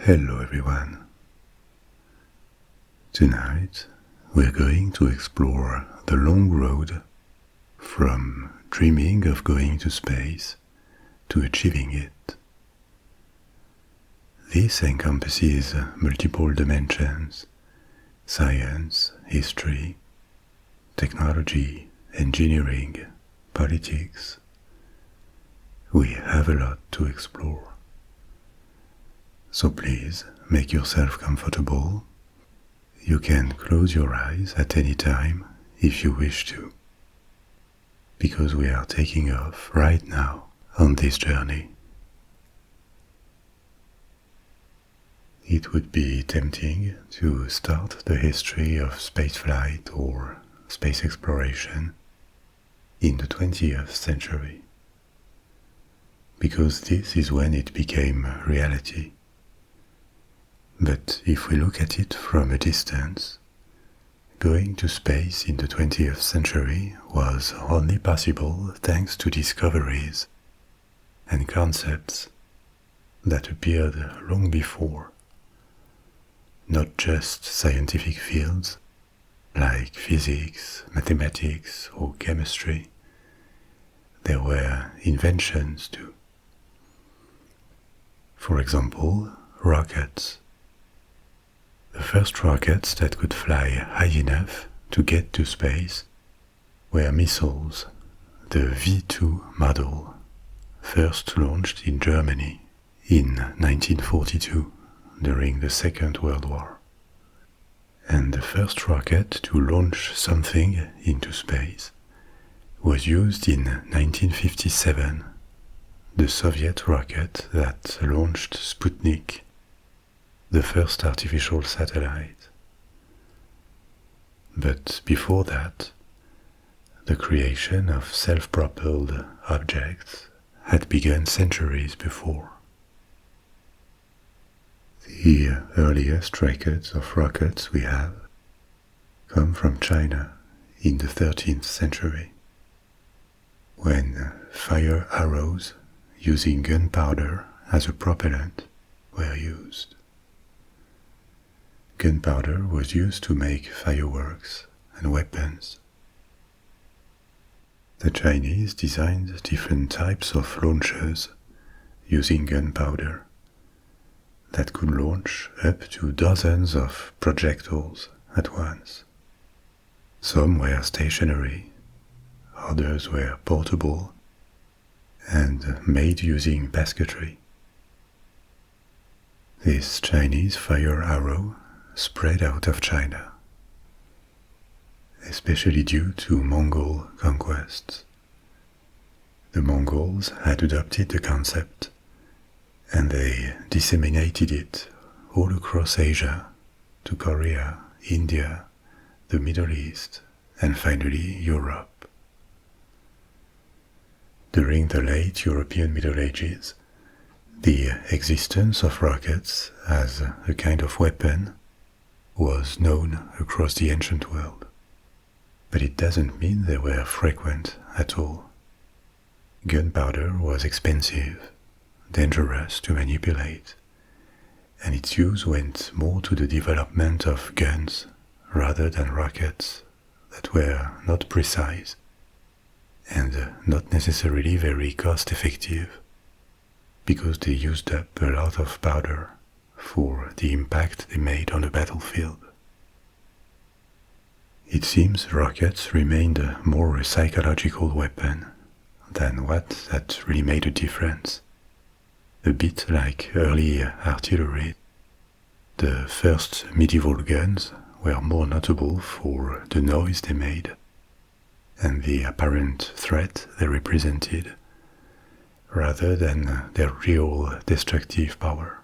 Hello everyone. Tonight we're going to explore the long road from dreaming of going to space to achieving it. This encompasses multiple dimensions: science, history, technology, engineering, politics. We have a lot to explore. So please make yourself comfortable. You can close your eyes at any time if you wish to, because we are taking off right now on this journey. It would be tempting to start the history of spaceflight or space exploration in the 20th century, because this is when it became reality. But if we look at it from a distance, going to space in the 20th century was only possible thanks to discoveries and concepts that appeared long before. Not just scientific fields like physics, mathematics, or chemistry. There were inventions too. For example, rockets. The first rockets that could fly high enough to get to space were missiles, the V-2 model, first launched in Germany in 1942 during the Second World War. And the first rocket to launch something into space was used in 1957, the Soviet rocket that launched Sputnik, the first artificial satellite. But before that, the creation of self-propelled objects had begun centuries before. The earliest records of rockets we have come from China in the 13th century, when fire arrows using gunpowder as a propellant were used. Gunpowder was used to make fireworks and weapons. The Chinese designed different types of launchers using gunpowder that could launch up to dozens of projectiles at once. Some were stationary, others were portable, and made using basketry. This Chinese fire arrow spread out of China, especially due to Mongol conquests. The Mongols had adopted the concept, and they disseminated it all across Asia to Korea, India, the Middle East, and finally Europe. During the late European Middle Ages, the existence of rockets as a kind of weapon was known across the ancient world, but it doesn't mean they were frequent at all. Gunpowder was expensive, dangerous to manipulate, and its use went more to the development of guns rather than rockets that were not precise and not necessarily very cost-effective, because they used up a lot of powder for the impact they made on the battlefield. It seems rockets remained more a psychological weapon than what that really made a difference. A bit like early artillery, the first medieval guns were more notable for the noise they made and the apparent threat they represented, rather than their real destructive power.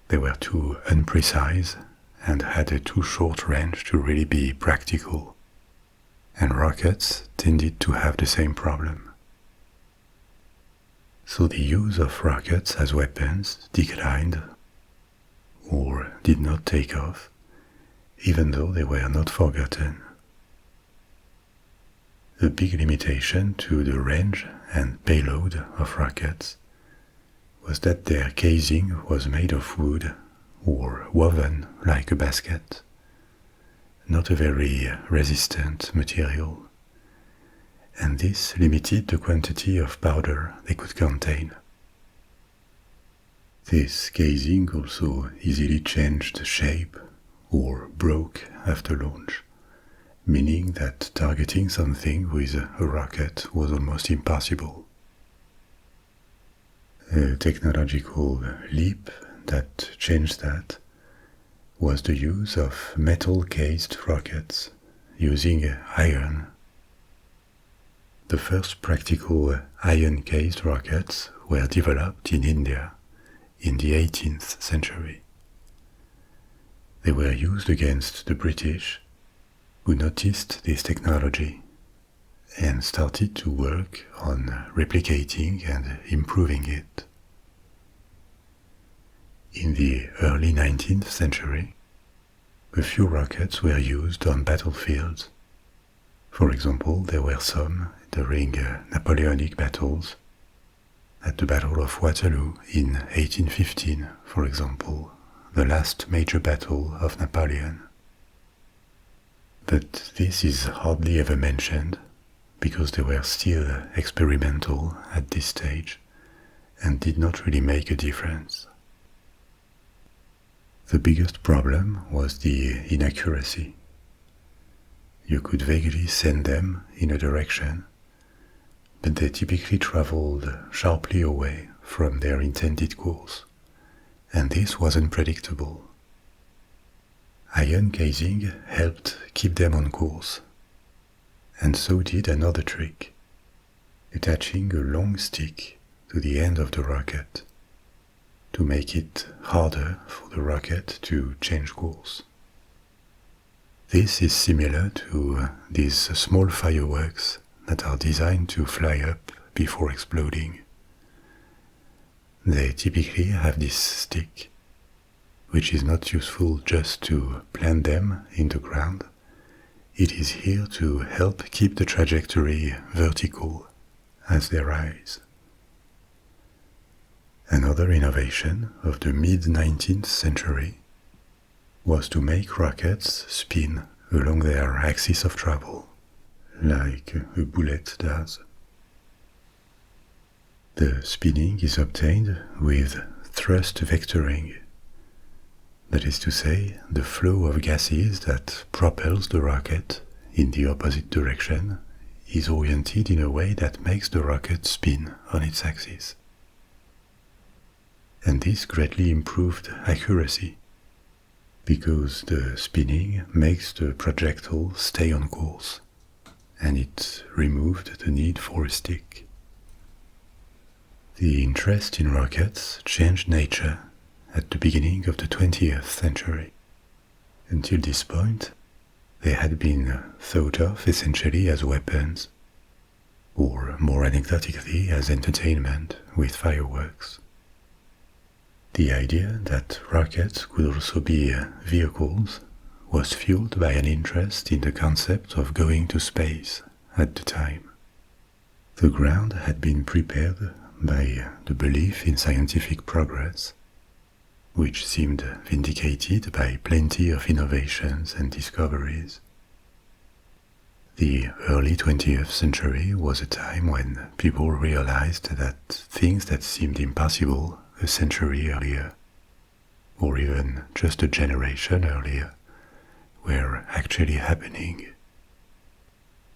They were too imprecise and had a too short range to really be practical, and rockets tended to have the same problem. So the use of rockets as weapons declined or did not take off, even though they were not forgotten. A big limitation to the range and payload of rockets was that their casing was made of wood or woven like a basket, not a very resistant material, and this limited the quantity of powder they could contain. This casing also easily changed shape or broke after launch, meaning that targeting something with a rocket was almost impossible. A technological leap that changed that was the use of metal-cased rockets using iron. The first practical iron-cased rockets were developed in India in the 18th century. They were used against the British, who noticed this technology and started to work on replicating and improving it. In the early 19th century, a few rockets were used on battlefields. For example, there were some during Napoleonic battles. At the Battle of Waterloo in 1815, for example, the last major battle of Napoleon. But this is hardly ever mentioned, because they were still experimental at this stage and did not really make a difference. The biggest problem was the inaccuracy. You could vaguely send them in a direction, but they typically traveled sharply away from their intended course, and this wasn't predictable. Iron casing helped keep them on course, and so did another trick, attaching a long stick to the end of the rocket to make it harder for the rocket to change course. This is similar to these small fireworks that are designed to fly up before exploding. They typically have this stick, which is not useful just to plant them in the ground. It is here to help keep the trajectory vertical as they rise. Another innovation of the mid-19th century was to make rockets spin along their axis of travel, like a bullet does. The spinning is obtained with thrust vectoring. That is to say, the flow of gases that propels the rocket in the opposite direction is oriented in a way that makes the rocket spin on its axis. And this greatly improved accuracy, because the spinning makes the projectile stay on course, and it removed the need for a stick. The interest in rockets changed nature at the beginning of the 20th century. Until this point, they had been thought of essentially as weapons, or more anecdotically as entertainment with fireworks. The idea that rockets could also be vehicles was fueled by an interest in the concept of going to space at the time. The ground had been prepared by the belief in scientific progress, which seemed vindicated by plenty of innovations and discoveries. The early 20th century was a time when people realized that things that seemed impossible a century earlier, or even just a generation earlier, were actually happening.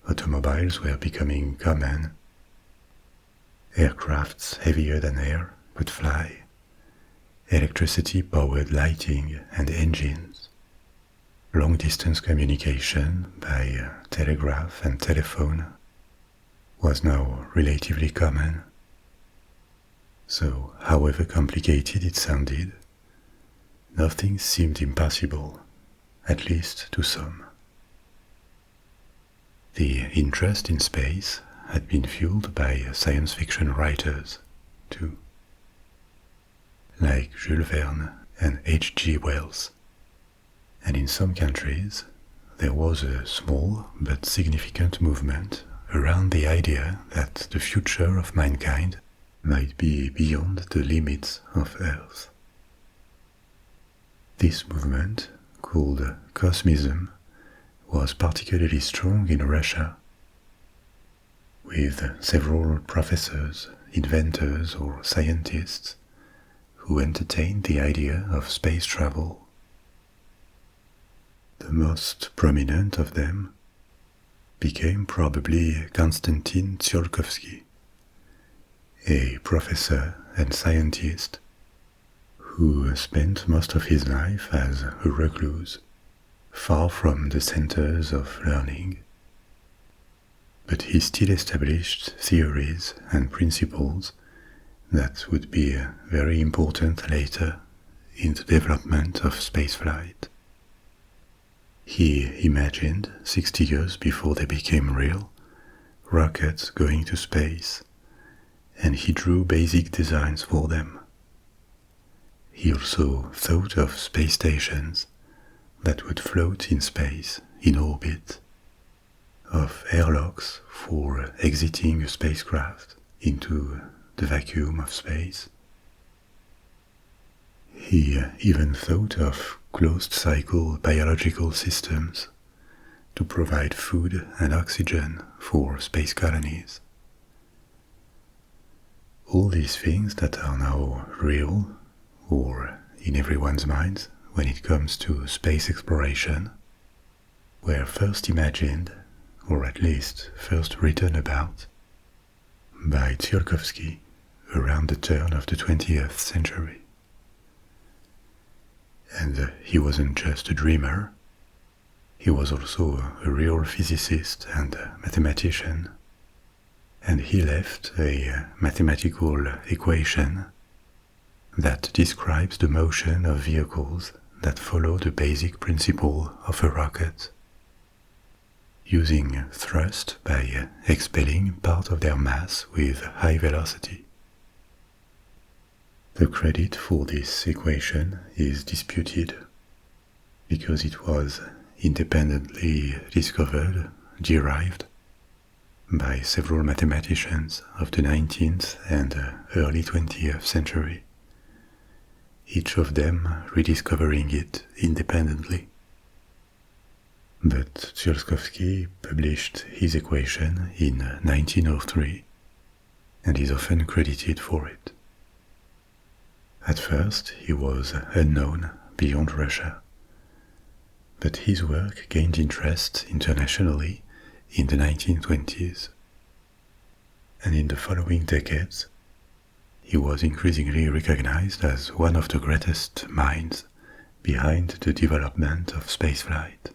Automobiles were becoming common. Aircrafts heavier than air could fly. Electricity-powered lighting and engines. Long-distance communication by telegraph and telephone was now relatively common. So, however complicated it sounded, nothing seemed impossible, at least to some. The interest in space had been fueled by science fiction writers, too, like Jules Verne and H.G. Wells. And in some countries, there was a small but significant movement around the idea that the future of mankind might be beyond the limits of Earth. This movement, called Cosmism, was particularly strong in Russia, with several professors, inventors, or scientists who entertained the idea of space travel. The most prominent of them became probably Konstantin Tsiolkovsky, a professor and scientist who spent most of his life as a recluse, far from the centers of learning. But he still established theories and principles that would be very important later in the development of spaceflight. He imagined, 60 years before they became real, rockets going to space, and he drew basic designs for them. He also thought of space stations that would float in space, in orbit, of airlocks for exiting a spacecraft into the vacuum of space. He even thought of closed-cycle biological systems to provide food and oxygen for space colonies. All these things that are now real, or in everyone's minds when it comes to space exploration, were first imagined, or at least first written about, by Tsiolkovsky around the turn of the 20th century. And he wasn't just a dreamer, he was also a real physicist and mathematician, and he left a mathematical equation that describes the motion of vehicles that follow the basic principle of a rocket, using thrust by expelling part of their mass with high velocity. The credit for this equation is disputed, because it was independently discovered, derived, by several mathematicians of the 19th and early 20th century, each of them rediscovering it independently. But Tsiolkovsky published his equation in 1903 and is often credited for it. At first he was unknown beyond Russia, but his work gained interest internationally in the 1920s, and in the following decades he was increasingly recognized as one of the greatest minds behind the development of spaceflight,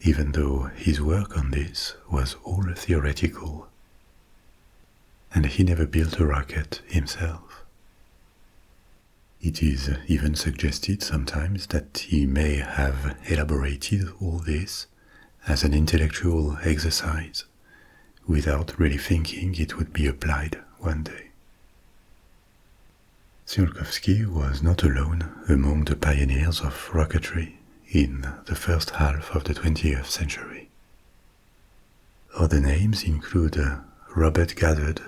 even though his work on this was all theoretical, and he never built a rocket himself. It is even suggested sometimes that he may have elaborated all this as an intellectual exercise, without really thinking it would be applied one day. Tsiolkovsky was not alone among the pioneers of rocketry in the first half of the 20th century. Other names include Robert Goddard,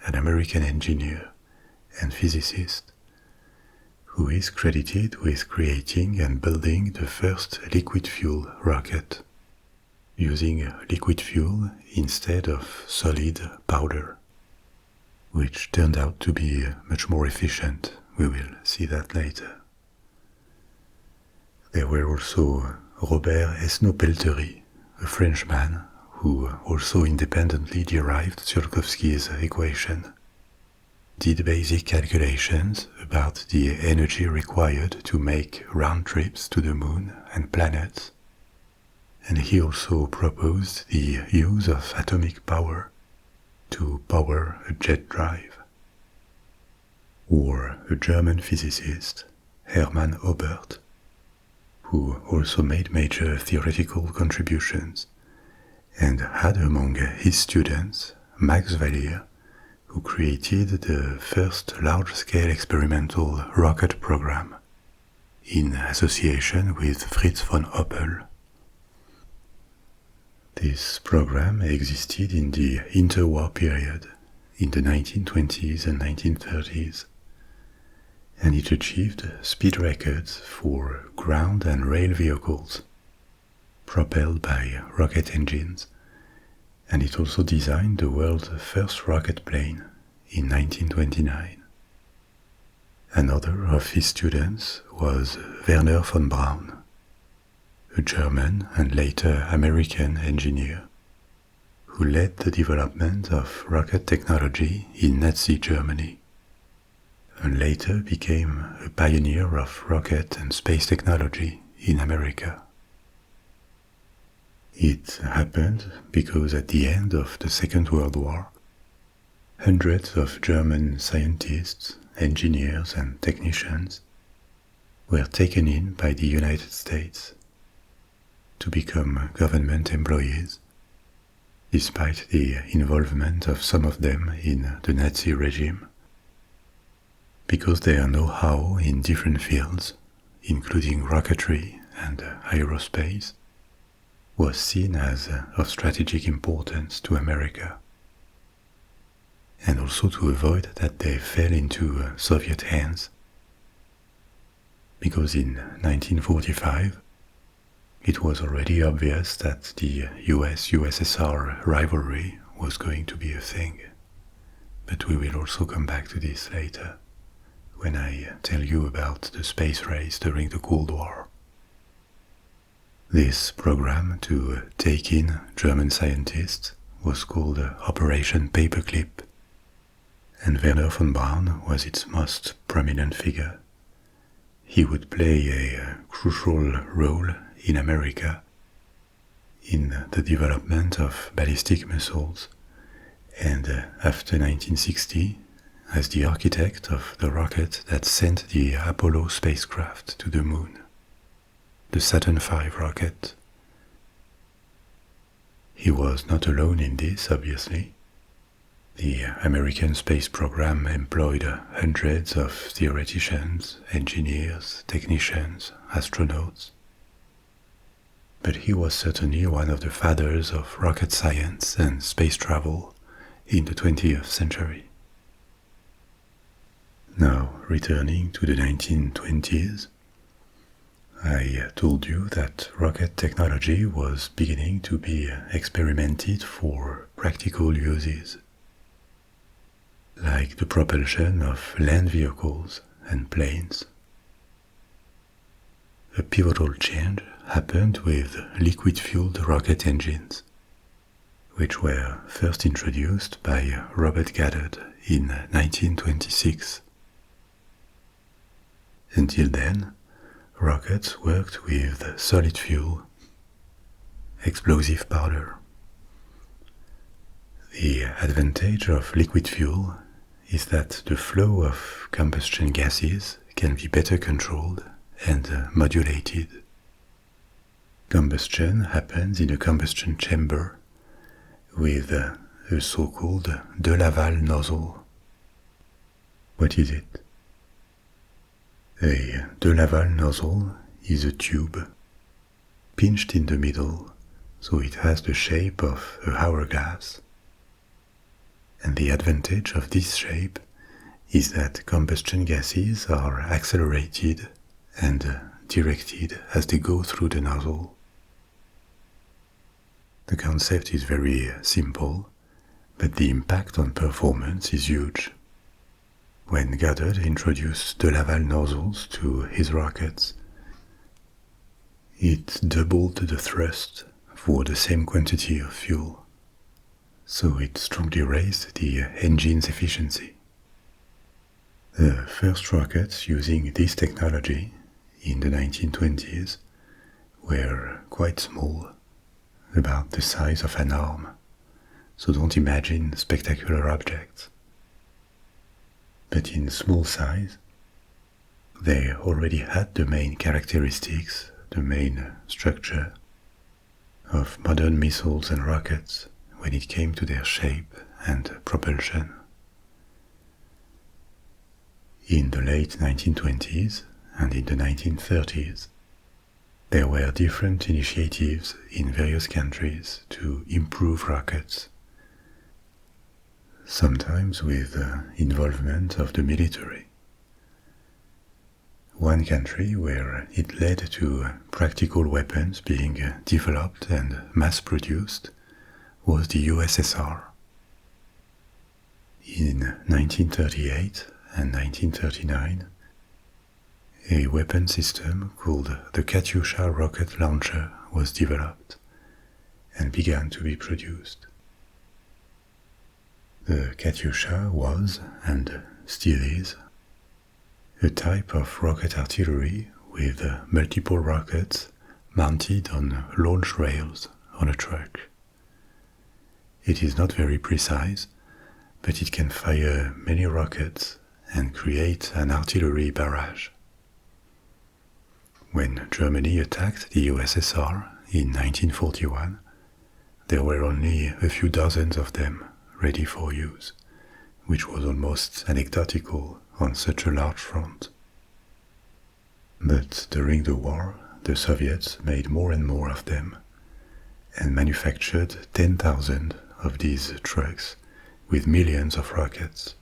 an American engineer and physicist, who is credited with creating and building the first liquid fuel rocket, using liquid fuel instead of solid powder, which turned out to be much more efficient. We will see that later. There were also Robert Esnault-Pelterie, a Frenchman who also independently derived Tsiolkovsky's equation, did basic calculations about the energy required to make round trips to the moon and planets, and he also proposed the use of atomic power to power a jet drive. Or a German physicist, Hermann Oberth, who also made major theoretical contributions and had among his students Max Valier, who created the first large-scale experimental rocket program in association with Fritz von Opel. This program existed in the interwar period in the 1920s and 1930s, and it achieved speed records for ground and rail vehicles propelled by rocket engines, and it also designed the world's first rocket plane in 1929. Another of his students was Wernher von Braun, a German and later American engineer who led the development of rocket technology in Nazi Germany, and later became a pioneer of rocket and space technology in America. It happened because at the end of the Second World War, hundreds of German scientists, engineers and technicians were taken in by the United States to become government employees, despite the involvement of some of them in the Nazi regime, because their know-how in different fields, including rocketry and aerospace, was seen as of strategic importance to America, and also to avoid that they fell into Soviet hands, because in 1945 it was already obvious that the US-USSR rivalry was going to be a thing. But we will also come back to this later, when I tell you about the space race during the Cold War. This program to take in German scientists was called Operation Paperclip, and Wernher von Braun was its most prominent figure. He would play a crucial role in America in the development of ballistic missiles, and after 1960 as the architect of the rocket that sent the Apollo spacecraft to the moon, the Saturn V rocket. He was not alone in this, obviously. The American space program employed hundreds of theoreticians, engineers, technicians, astronauts. But he was certainly one of the fathers of rocket science and space travel in the 20th century. Now, returning to the 1920s, I told you that rocket technology was beginning to be experimented for practical uses, like the propulsion of land vehicles and planes. A pivotal change happened with liquid-fueled rocket engines, which were first introduced by Robert Goddard in 1926. Until then, rockets worked with solid fuel, explosive powder. The advantage of liquid fuel is that the flow of combustion gases can be better controlled and modulated. Combustion happens in a combustion chamber with a so-called de Laval nozzle. What is it? A de Laval nozzle is a tube, pinched in the middle, so it has the shape of an hourglass. And the advantage of this shape is that combustion gases are accelerated and directed as they go through the nozzle. The concept is very simple, but the impact on performance is huge. When Goddard introduced de Laval nozzles to his rockets, it doubled the thrust for the same quantity of fuel, so it strongly raised the engine's efficiency. The first rockets using this technology in the 1920s were quite small, about the size of an arm, so don't imagine spectacular objects. But in small size, they already had the main characteristics, the main structure of modern missiles and rockets when it came to their shape and propulsion. In the late 1920s and in the 1930s, there were different initiatives in various countries to improve rockets. sometimes with the involvement of the military. One country where it led to practical weapons being developed and mass-produced was the USSR. In 1938 and 1939, a weapon system called the Katyusha rocket launcher was developed and began to be produced. The Katyusha was, and still is, a type of rocket artillery with multiple rockets mounted on launch rails on a truck. It is not very precise, but it can fire many rockets and create an artillery barrage. When Germany attacked the USSR in 1941, there were only a few dozens of them ready for use, which was almost anecdotal on such a large front. But during the war, the Soviets made more and more of them, and manufactured 10,000 of these trucks with millions of rockets.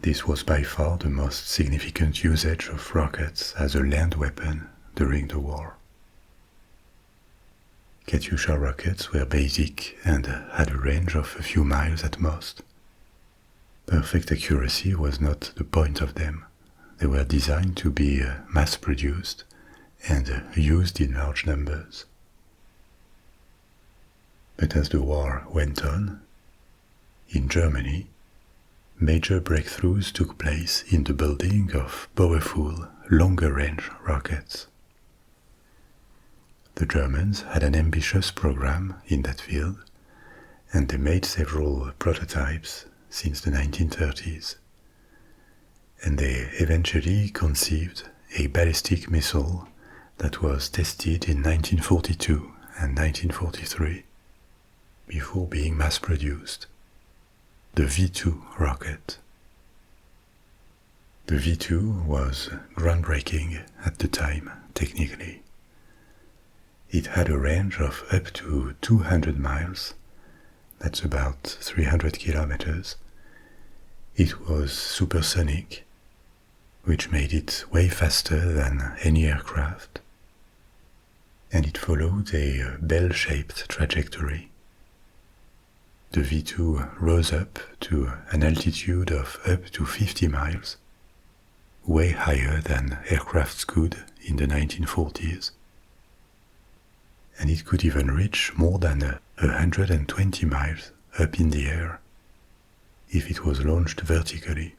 This was by far the most significant usage of rockets as a land weapon during the war. Katyusha rockets were basic and had a range of a few miles at most. Perfect accuracy was not the point of them. They were designed to be mass-produced and used in large numbers. But as the war went on, in Germany, major breakthroughs took place in the building of powerful, longer-range rockets. The Germans had an ambitious program in that field, and they made several prototypes since the 1930s. And they eventually conceived a ballistic missile that was tested in 1942 and 1943 before being mass-produced, the V2 rocket. The V2 was groundbreaking at the time, technically. It had a range of up to 200 miles, that's about 300 kilometers. It was supersonic, which made it way faster than any aircraft, and it followed a bell-shaped trajectory. The V2 rose up to an altitude of up to 50 miles, way higher than aircrafts could in the 1940s. And it could even reach more than 120 miles up in the air if it was launched vertically,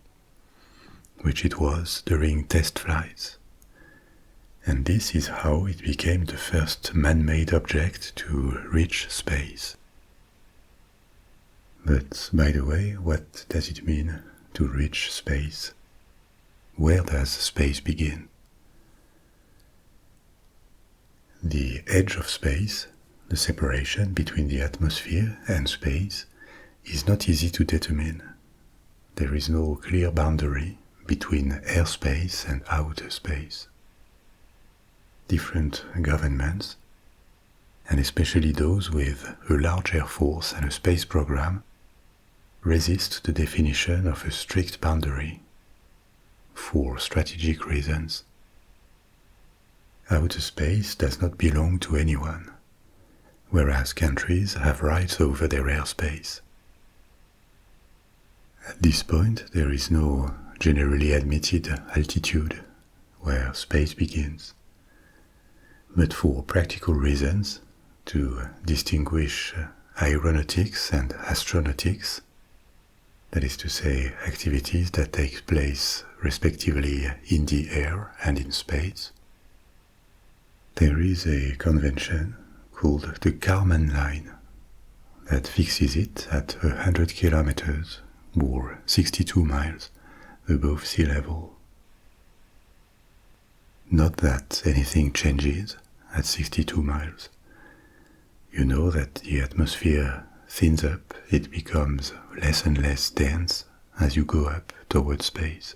which it was during test flights. And this is how it became the first man-made object to reach space. But, by the way, what does it mean to reach space? Where does space begin? The edge of space, the separation between the atmosphere and space, is not easy to determine. There is no clear boundary between airspace and outer space. Different governments, and especially those with a large air force and a space program, resist the definition of a strict boundary for strategic reasons. Outer space does not belong to anyone, whereas countries have rights over their airspace. At this point, there is no generally admitted altitude where space begins. But for practical reasons, to distinguish aeronautics and astronautics, that is to say, activities that take place respectively in the air and in space, there is a convention called the Kármán line that fixes it at 100 kilometers or 62 miles above sea level. Not that anything changes at 62 miles. You know that the atmosphere thins up, it becomes less and less dense as you go up toward space.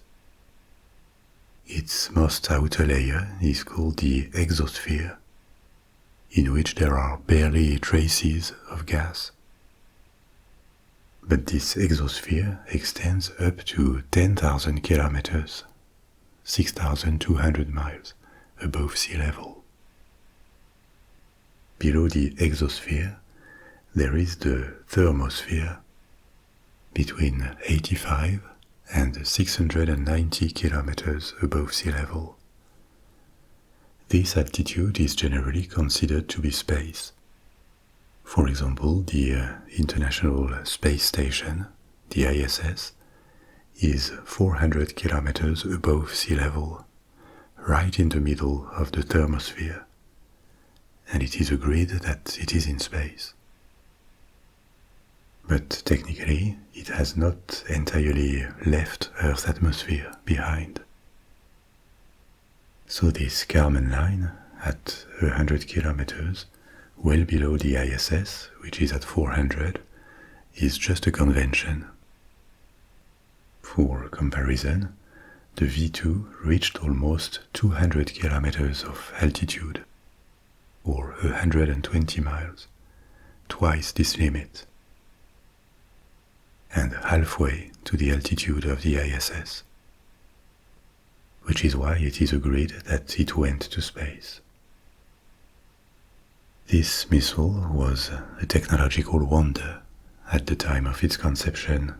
Its most outer layer is called the exosphere, in which there are barely traces of gas. But this exosphere extends up to 10,000 kilometers, 6,200 miles above sea level. Below the exosphere, there is the thermosphere, between 85 and 690 kilometers above sea level. This altitude is generally considered to be space. For example, the International Space Station, the ISS, is 400 kilometers above sea level, right in the middle of the thermosphere, and it is agreed that it is in space. But technically, it has not entirely left Earth's atmosphere behind. So this Kármán line, at 100 kilometers, well below the ISS, which is at 400, is just a convention. For comparison, the V2 reached almost 200 kilometers of altitude, or 120 miles, twice this limit, and halfway to the altitude of the ISS, which is why it is agreed that it went to space. This missile was a technological wonder at the time of its conception,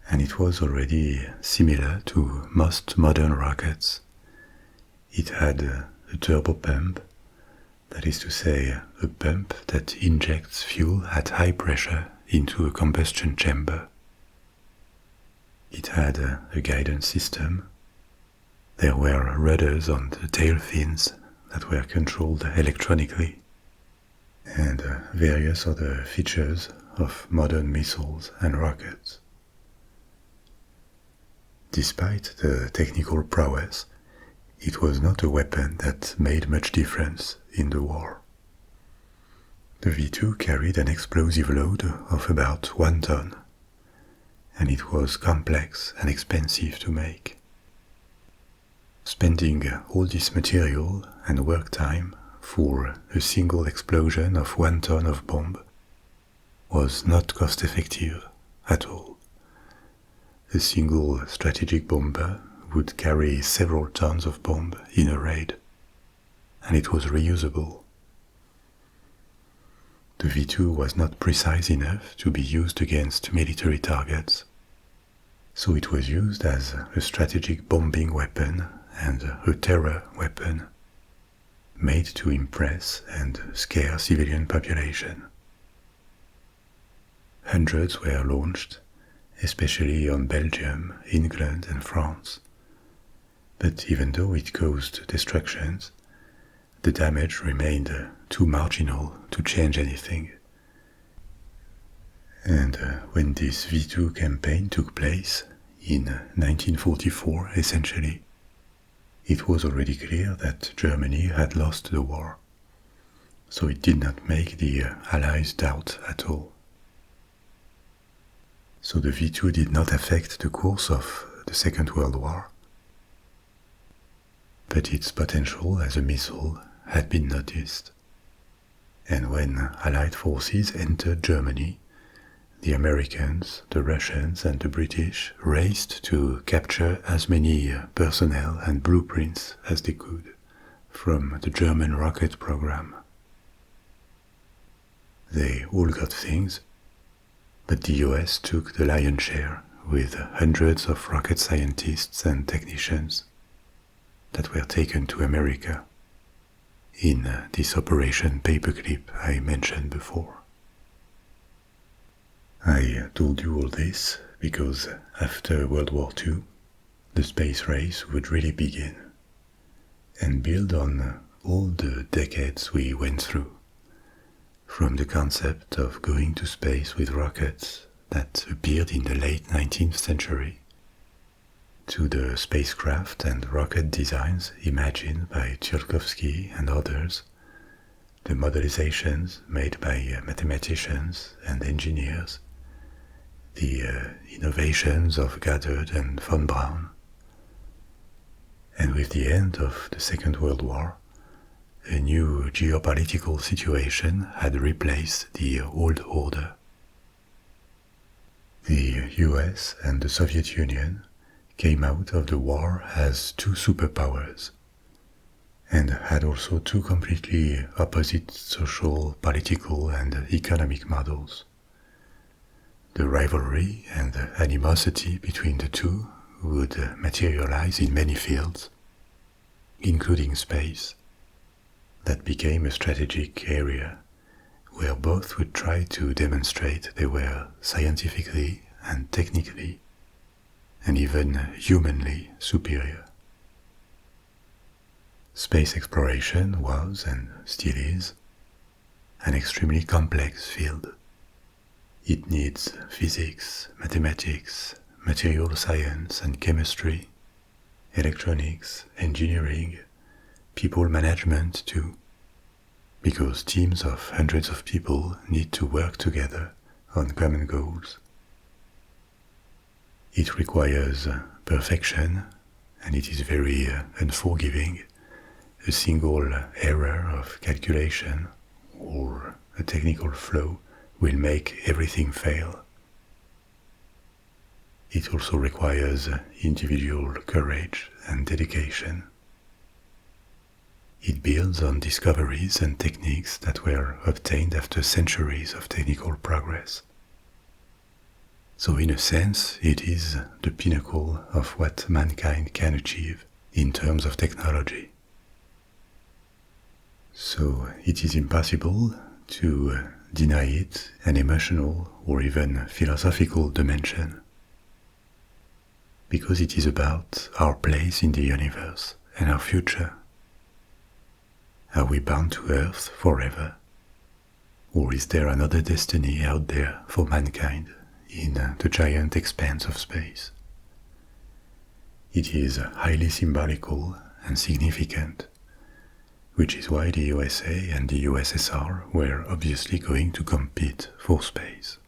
and it was already similar to most modern rockets. It had a turbopump, that is to say, a pump that injects fuel at high pressure into a combustion chamber. It had a guidance system. There were rudders on the tail fins that were controlled electronically, and various other features of modern missiles and rockets. Despite the technical prowess, it was not a weapon that made much difference in the war. The V2 carried an explosive load of about 1 ton, and it was complex and expensive to make. Spending all this material and work time for a single explosion of 1 ton of bomb was not cost-effective at all. A single strategic bomber would carry several tons of bomb in a raid, and it was reusable. The V2 was not precise enough to be used against military targets, so it was used as a strategic bombing weapon and a terror weapon, made to impress and scare civilian population. Hundreds were launched, especially on Belgium, England and France. But even though it caused destructions, the damage remained too marginal to change anything. And when this V2 campaign took place, in 1944 essentially, it was already clear that Germany had lost the war, so it did not make the Allies doubt at all. So the V2 did not affect the course of the Second World War, but its potential as a missile had been noticed, and when Allied forces entered Germany, the Americans, the Russians and the British raced to capture as many personnel and blueprints as they could from the German rocket program. They all got things, but the US took the lion's share with hundreds of rocket scientists and technicians that were taken to America in this Operation Paperclip I mentioned before. I told you all this because after World War II, the space race would really begin and build on all the decades we went through, from the concept of going to space with rockets that appeared in the late 19th century, to the spacecraft and rocket designs imagined by Tsiolkovsky and others, the modelizations made by mathematicians and engineers, the innovations of Goddard and von Braun. And with the end of the Second World War, a new geopolitical situation had replaced the old order. The US and the Soviet Union came out of the war as two superpowers and had also two completely opposite social, political, and economic models. The rivalry and the animosity between the two would materialize in many fields, including space. That became a strategic area where both would try to demonstrate they were scientifically and technically and even humanly superior. Space exploration was, and still is, an extremely complex field. It needs physics, mathematics, material science and chemistry, electronics, engineering, people management too, because teams of hundreds of people need to work together on common goals. It requires perfection, and it is very unforgiving. A single error of calculation or a technical flaw will make everything fail. It also requires individual courage and dedication. It builds on discoveries and techniques that were obtained after centuries of technical progress. So in a sense, it is the pinnacle of what mankind can achieve in terms of technology. So it is impossible to deny it an emotional or even philosophical dimension, because it is about our place in the universe and our future. Are we bound to Earth forever? Or is there another destiny out there for mankind in the giant expanse of space? It is highly symbolical and significant, which is why the USA and the USSR were obviously going to compete for space.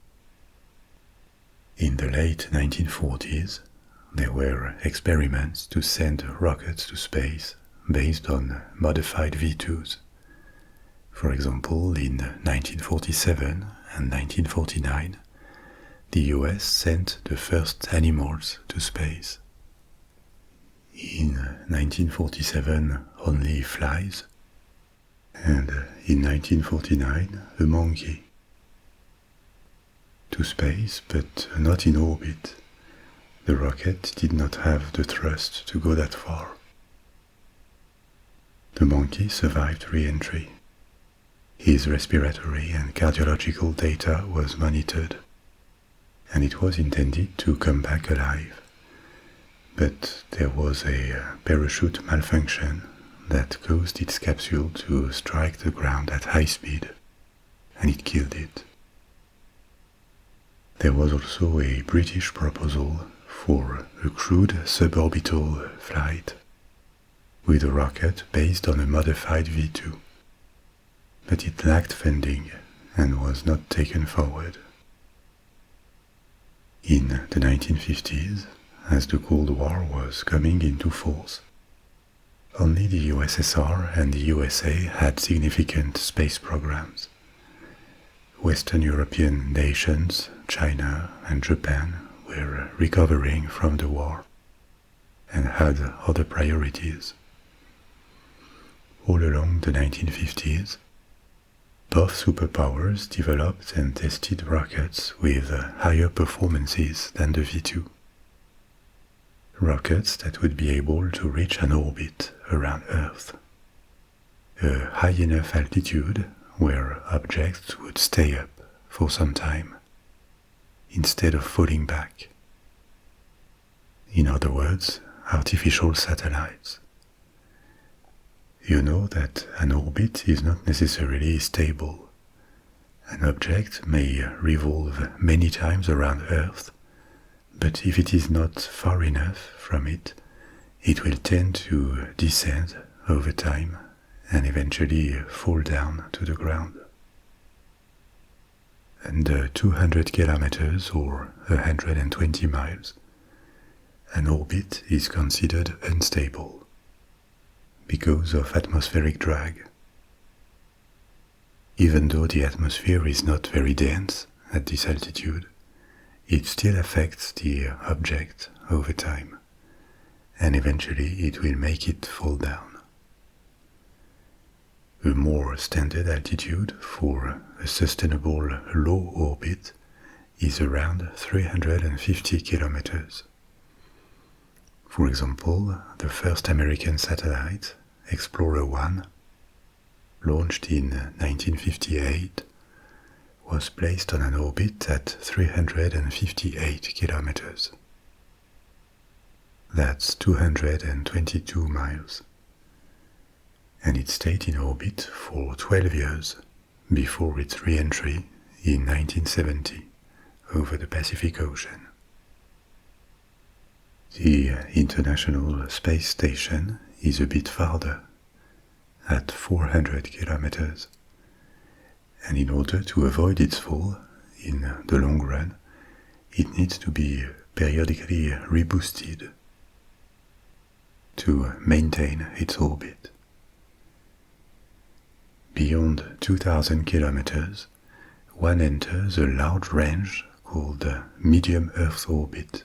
In the late 1940s, there were experiments to send rockets to space based on modified V2s. For example, in 1947 and 1949, the US sent the first animals to space. In 1947, only flies, and in 1949, a monkey. To space, but not in orbit. The rocket did not have the thrust to go that far. The monkey survived re-entry. His respiratory and cardiological data was monitored, and it was intended to come back alive. But there was a parachute malfunction that caused its capsule to strike the ground at high speed, and it killed it. There was also a British proposal for a crewed suborbital flight with a rocket based on a modified V2, but it lacked funding and was not taken forward. In the 1950s, as the Cold War was coming into force, only the USSR and the USA had significant space programs. Western European nations, China and Japan, were recovering from the war and had other priorities. All along the 1950s, both superpowers developed and tested rockets with higher performances than the V2. Rockets that would be able to reach an orbit around Earth, a high enough altitude where objects would stay up for some time, instead of falling back. In other words, artificial satellites. You know that an orbit is not necessarily stable. An object may revolve many times around Earth, but if it is not far enough from it, it will tend to descend over time and eventually fall down to the ground. Under 200 kilometers or 120 miles, an orbit is considered unstable because of atmospheric drag. Even though the atmosphere is not very dense at this altitude, it still affects the object over time, and eventually it will make it fall down. A more standard altitude for a sustainable low orbit is around 350 kilometers. For example, the first American satellite, Explorer 1, launched in 1958, was placed on an orbit at 358 kilometers. That's 222 miles. And it stayed in orbit for 12 years before its re-entry in 1970 over the Pacific Ocean. The International Space Station is a bit farther, at 400 kilometers, and in order to avoid its fall in the long run, it needs to be periodically reboosted to maintain its orbit. Beyond 2,000 kilometers, one enters a large range called medium Earth orbit.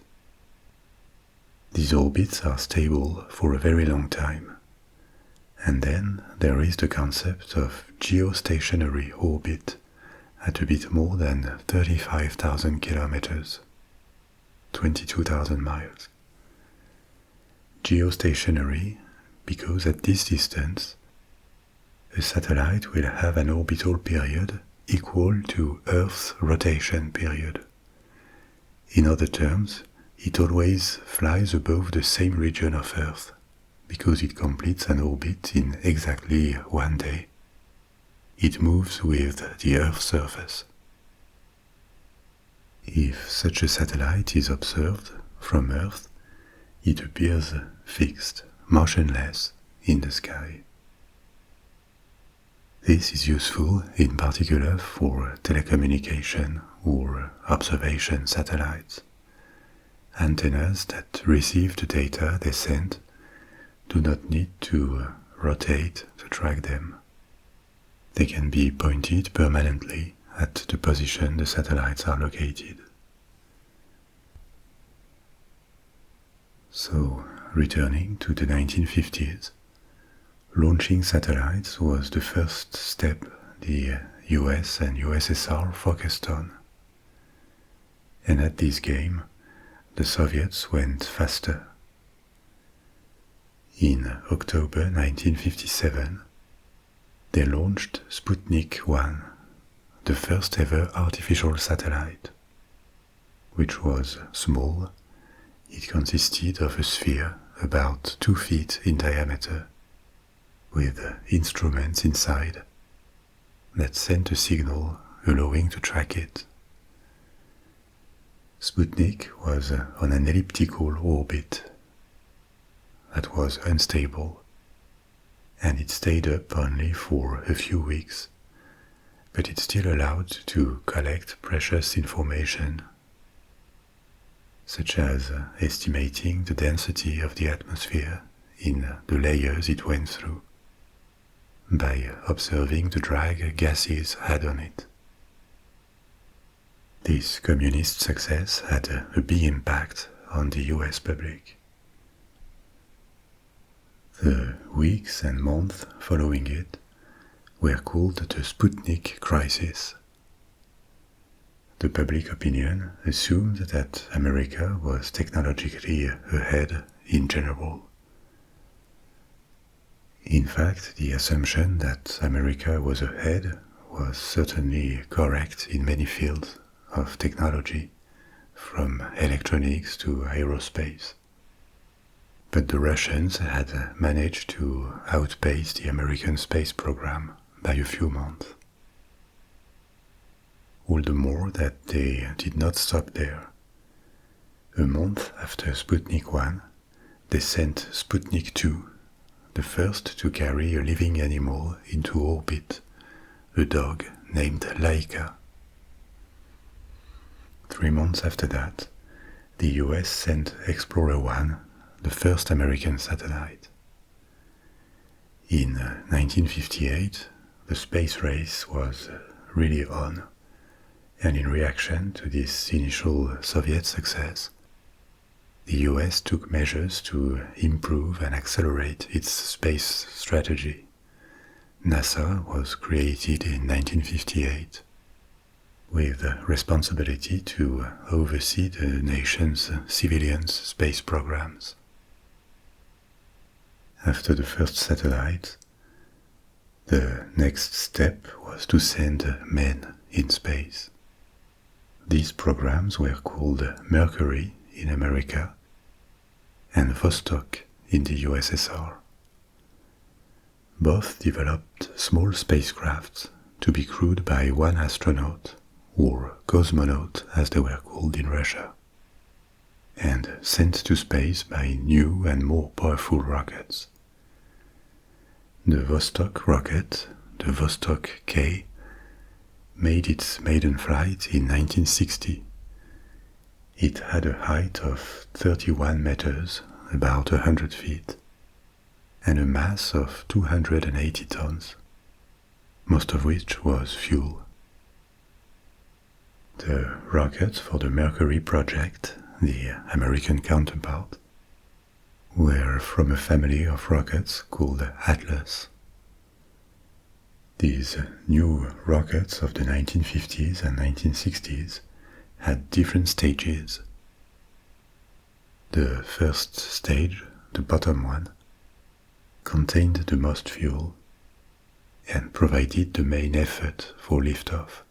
These orbits are stable for a very long time. And then there is the concept of geostationary orbit at a bit more than 35,000 kilometers, 22,000 miles. Geostationary because at this distance, a satellite will have an orbital period equal to Earth's rotation period. In other terms, it always flies above the same region of Earth, because it completes an orbit in exactly 1 day. It moves with the Earth's surface. If such a satellite is observed from Earth, it appears fixed, motionless in the sky. This is useful in particular for telecommunication or observation satellites. Antennas that receive the data they send do not need to rotate to track them. They can be pointed permanently at the position the satellites are located. So, returning to the 1950s, launching satellites was the first step the US and USSR focused on. And at this game, the Soviets went faster. In October 1957, they launched Sputnik 1, the first ever artificial satellite, which was small. It consisted of a sphere about 2 feet in diameter, with instruments inside that sent a signal allowing to track it. Sputnik was on an elliptical orbit that was unstable, and it stayed up only for a few weeks, but it still allowed to collect precious information, such as estimating the density of the atmosphere in the layers it went through, by observing the drag gases had on it. This communist success had a big impact on the US public. The weeks and months following it were called the Sputnik crisis. The public opinion assumed that America was technologically ahead in general. In fact, the assumption that America was ahead was certainly correct in many fields of technology, from electronics to aerospace. But the Russians had managed to outpace the American space program by a few months. All the more that they did not stop there. A month after Sputnik 1, they sent Sputnik 2, the first to carry a living animal into orbit, a dog named Laika. 3 months after that, the US sent Explorer 1, the first American satellite. In 1958, the space race was really on, And in reaction to this initial Soviet success, the US took measures to improve and accelerate its space strategy. NASA was created in 1958 with the responsibility to oversee the nation's civilian space programs. After the first satellite, the next step was to send men in space. These programs were called Mercury in America and Vostok in the USSR. Both developed small spacecrafts to be crewed by one astronaut, or cosmonaut as they were called in Russia, and sent to space by new and more powerful rockets. The Vostok rocket, the Vostok K, made its maiden flight in 1960. It had a height of 31 meters, about 100 feet, and a mass of 280 tons, most of which was fuel. The rockets for the Mercury project, the American counterpart, were from a family of rockets called Atlas. These new rockets of the 1950s and 1960s had different stages. The first stage, the bottom one, contained the most fuel and provided the main effort for liftoff,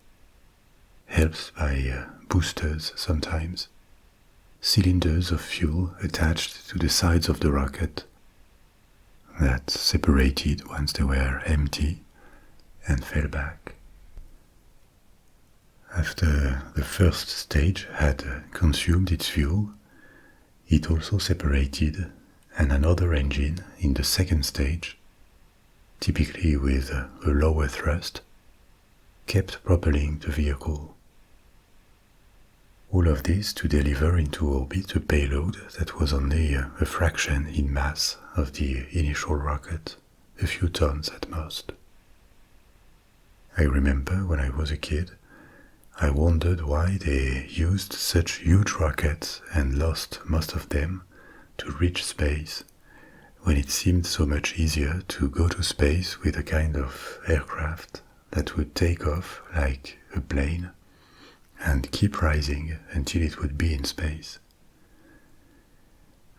helped by boosters sometimes, cylinders of fuel attached to the sides of the rocket that separated once they were empty and fell back. After the first stage had consumed its fuel, it also separated, and another engine in the second stage, typically with a lower thrust, kept propelling the vehicle. All of this to deliver into orbit a payload that was only a fraction in mass of the initial rocket, a few tons at most. I remember when I was a kid, I wondered why they used such huge rockets and lost most of them to reach space, when it seemed so much easier to go to space with a kind of aircraft that would take off like a plane and keep rising until it would be in space.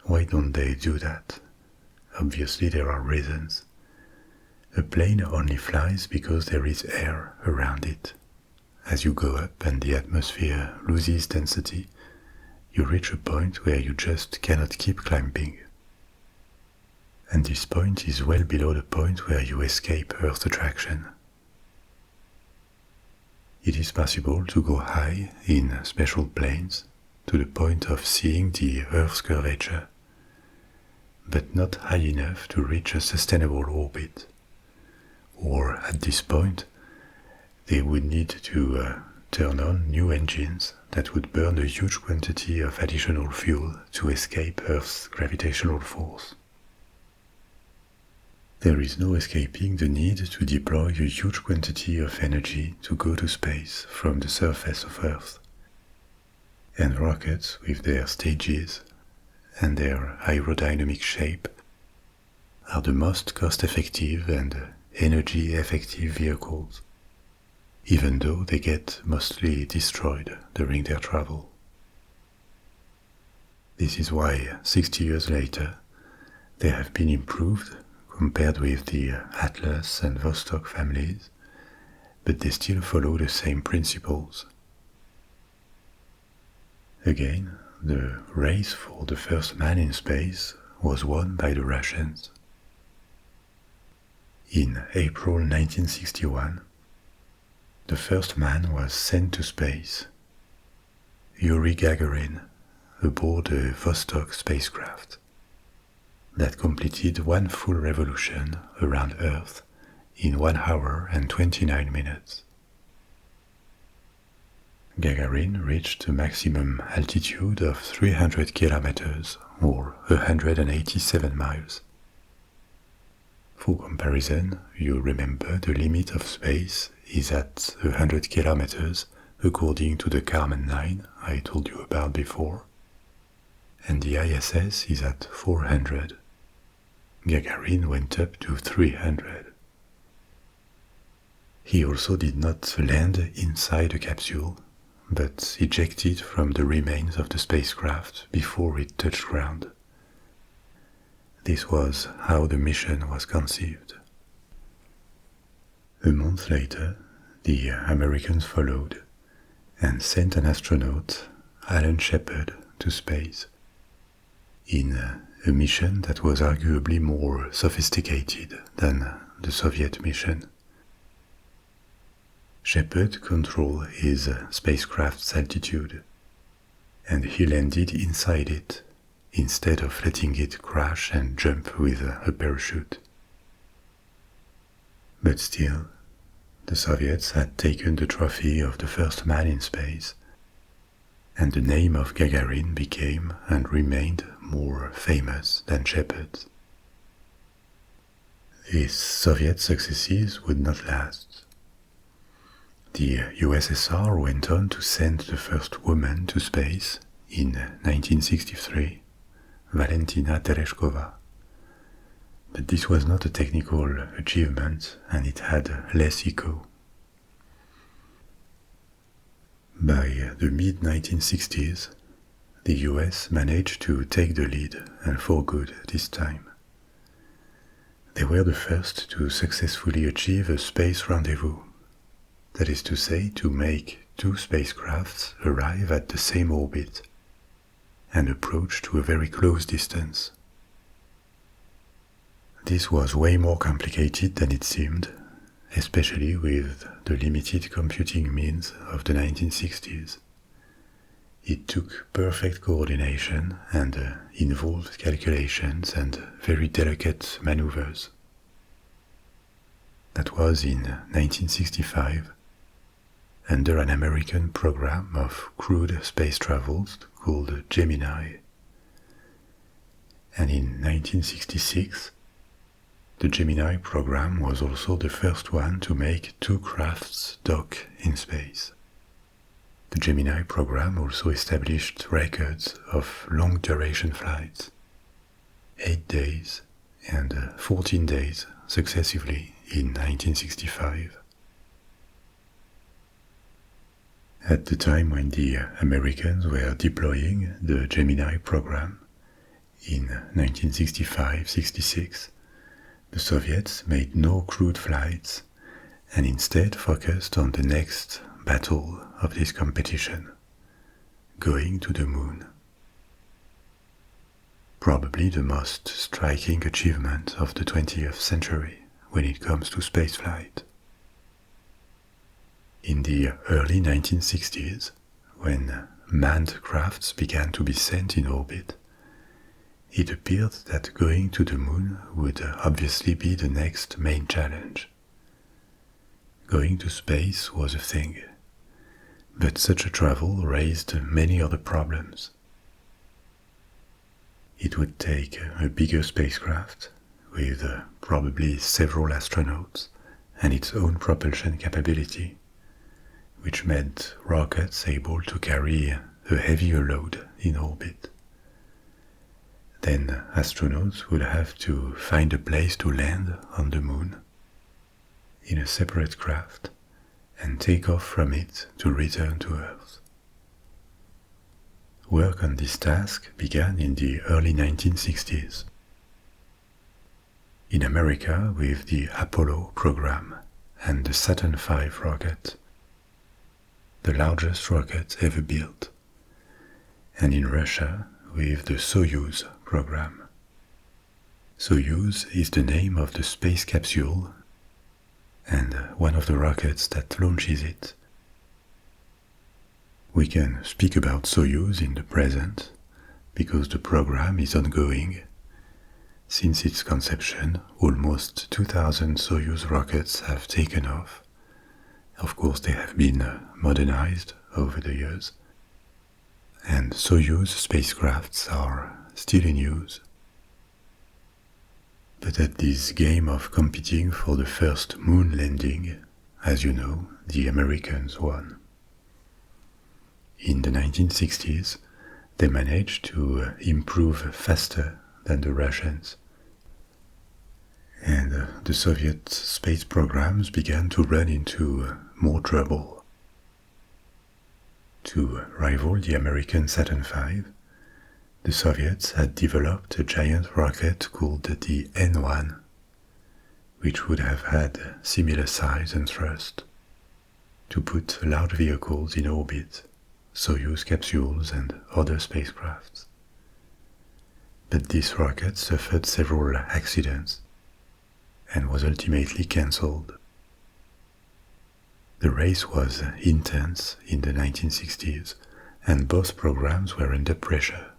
Why don't they do that? Obviously there are reasons. A plane only flies because there is air around it. As you go up and the atmosphere loses density, you reach a point where you just cannot keep climbing. And this point is well below the point where you escape Earth's attraction. It is possible to go high in special planes to the point of seeing the Earth's curvature, but not high enough to reach a sustainable orbit. Or at this point, they would need to turn on new engines that would burn a huge quantity of additional fuel to escape Earth's gravitational force. There is no escaping the need to deploy a huge quantity of energy to go to space from the surface of Earth. And rockets with their stages and their aerodynamic shape are the most cost-effective and energy-effective vehicles, even though they get mostly destroyed during their travel. This is why 60 years later they have been improved compared with the Atlas and Vostok families, but they still follow the same principles. Again, the race for the first man in space was won by the Russians. In April 1961, the first man was sent to space, Yuri Gagarin, aboard a Vostok spacecraft that completed one full revolution around Earth in 1 hour and 29 minutes. Gagarin reached a maximum altitude of 300 kilometers or 187 miles. For comparison, you remember the limit of space is at 100 kilometers according to the Kármán line I told you about before, and the ISS is at 400. Gagarin went up to 300. He also did not land inside the capsule, but ejected from the remains of the spacecraft before it touched ground. This was how the mission was conceived. A month later, the Americans followed and sent an astronaut, Alan Shepard, to space in a mission that was arguably more sophisticated than the Soviet mission. Shepard controlled his spacecraft's altitude, and he landed inside it instead of letting it crash and jump with a parachute. But still, the Soviets had taken the trophy of the first man in space, and the name of Gagarin became and remained more famous than Shepard's. These Soviet successes would not last. The USSR went on to send the first woman to space in 1963, Valentina Tereshkova. But this was not a technical achievement, and it had less echo. By the mid-1960s, the US managed to take the lead, and for good this time. They were the first to successfully achieve a space rendezvous. That is to say, to make two spacecrafts arrive at the same orbit and approach to a very close distance. This was way more complicated than it seemed, especially with the limited computing means of the 1960s. It took perfect coordination and involved calculations and very delicate maneuvers. That was in 1965, under an American program of crewed space travels called Gemini. And in 1966, the Gemini program was also the first one to make two crafts dock in space. The Gemini program also established records of long-duration flights, 8 days and 14 days successively in 1965. At the time when the Americans were deploying the Gemini program in 1965-66, the Soviets made no crewed flights and instead focused on the next battle of this competition, going to the moon. Probably the most striking achievement of the 20th century when it comes to spaceflight. In the early 1960s, when manned crafts began to be sent in orbit, it appeared that going to the moon would obviously be the next main challenge. Going to space was a thing, but such a travel raised many other problems. It would take a bigger spacecraft, with probably several astronauts, and its own propulsion capability, which meant rockets able to carry a heavier load in orbit. Then astronauts would have to find a place to land on the moon in a separate craft and take off from it to return to Earth. Work on this task began in the early 1960s. In America with the Apollo program and the Saturn V rocket, the largest rocket ever built, and in Russia with the Soyuz program. Soyuz is the name of the space capsule and one of the rockets that launches it. We can speak about Soyuz in the present because the program is ongoing. Since its conception, almost 2,000 Soyuz rockets have taken off. Of course, they have been modernized over the years, and Soyuz spacecrafts are still in use. But at this game of competing for the first moon landing, as you know, the Americans won. In the 1960s, they managed to improve faster than the Russians, and the Soviet space programs began to run into more trouble. To rival the American Saturn V, the Soviets had developed a giant rocket called the N-1, which would have had similar size and thrust, to put large vehicles in orbit, Soyuz capsules and other spacecrafts. But this rocket suffered several accidents and was ultimately cancelled. The race was intense in the 1960s, and both programs were under pressure,